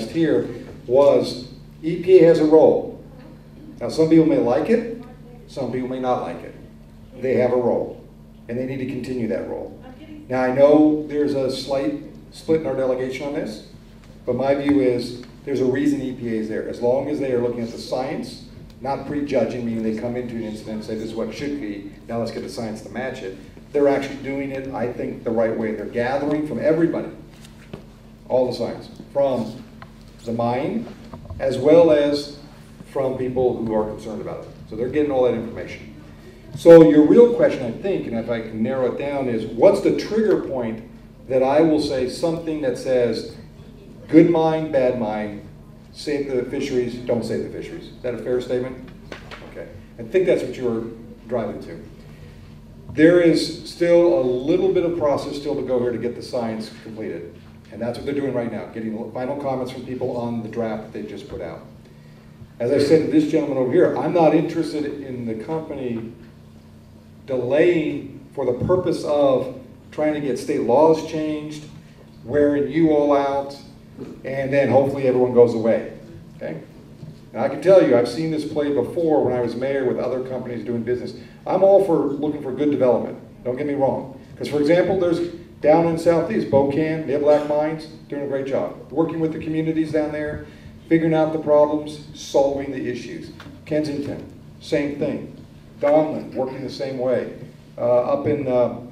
asked here was, EPA has a role. Now some people may like it, some people may not like it. They have a role, and they need to continue that role. Now I know there's a slight split in our delegation on this, but my view is there's a reason EPA is there. As long as they are looking at the science, not prejudging, meaning they come into an incident and say this is what it should be, now let's get the science to match it. They're actually doing it, I think, the right way. They're gathering from everybody, all the science, from the mine, as well as from people who are concerned about it. So they're getting all that information. So your real question, I think, and if I can narrow it down, is what's the trigger point that I will say something that says, good mine, bad mine, save the fisheries, don't save the fisheries. Is that a fair statement? Okay. I think that's what you were driving to. There is still a little bit of process still to go here to get the science completed. And that's what they're doing right now, getting final comments from people on the draft that they just put out. As I said to this gentleman over here, I'm not interested in the company delaying for the purpose of trying to get state laws changed, wearing you all out, and then hopefully everyone goes away, okay? And I can tell you, I've seen this play before when I was mayor with other companies doing business. I'm all for looking for good development, don't get me wrong. Because for example, there's down in Southeast, Bocan, they have black mines, doing a great job. Working with the communities down there, figuring out the problems, solving the issues. Kensington, same thing. Donlin, working the same way. Up in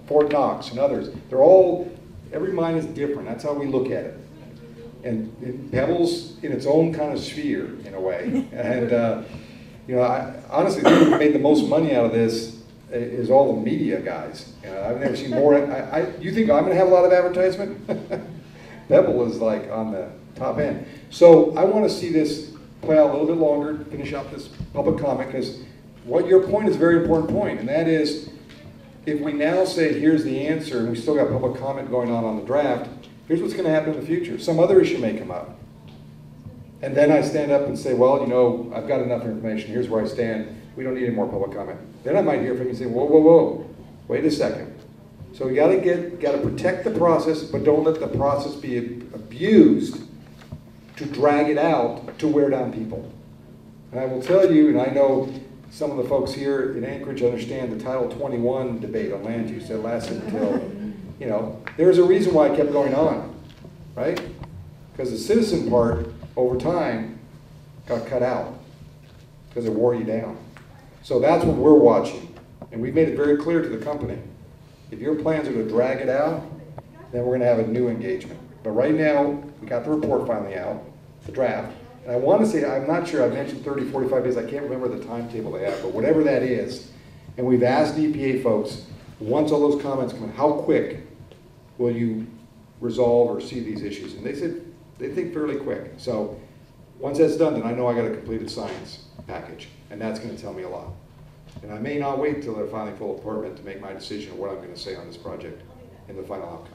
Fort Knox and others. They're all, every mine is different, that's how we look at it. And Pebble's in its own kind of sphere, in a way. And, you know, honestly, the people who made the most money out of this is all the media guys. I've never seen more. You think I'm going to have a lot of advertisement? Pebble is like on the top end. So I want to see this play out a little bit longer, finish up this public comment, because what your point is a very important point, and that is, if we now say here's the answer, and we still got public comment going on the draft, here's what's going to happen in the future. Some other issue may come up. And then I stand up and say, well, you know, I've got enough information. Here's where I stand. We don't need any more public comment. Then I might hear from you and say, whoa, whoa, whoa, wait a second. So we got to protect the process, but don't let the process be abused to drag it out to wear down people. And I will tell you, and I know some of the folks here in Anchorage understand the Title 21 debate on land use that lasted until, you know, there's a reason why it kept going on, right? Because the citizen part, over time, got cut out because it wore you down. So that's what we're watching. And we've made it very clear to the company. If your plans are to drag it out, then we're going to have a new engagement. But right now, we got the report finally out, the draft. And I want to say, I'm not sure, I mentioned 30, 45 days, I can't remember the timetable they have, but whatever that is, and we've asked EPA folks, once all those comments come in, how quick will you resolve or see these issues? And they said they think fairly quick. So once that's done, then I know I got a completed science package, and that's going to tell me a lot. And I may not wait till they're finally full of permit to make my decision of what I'm going to say on this project in the final outcome.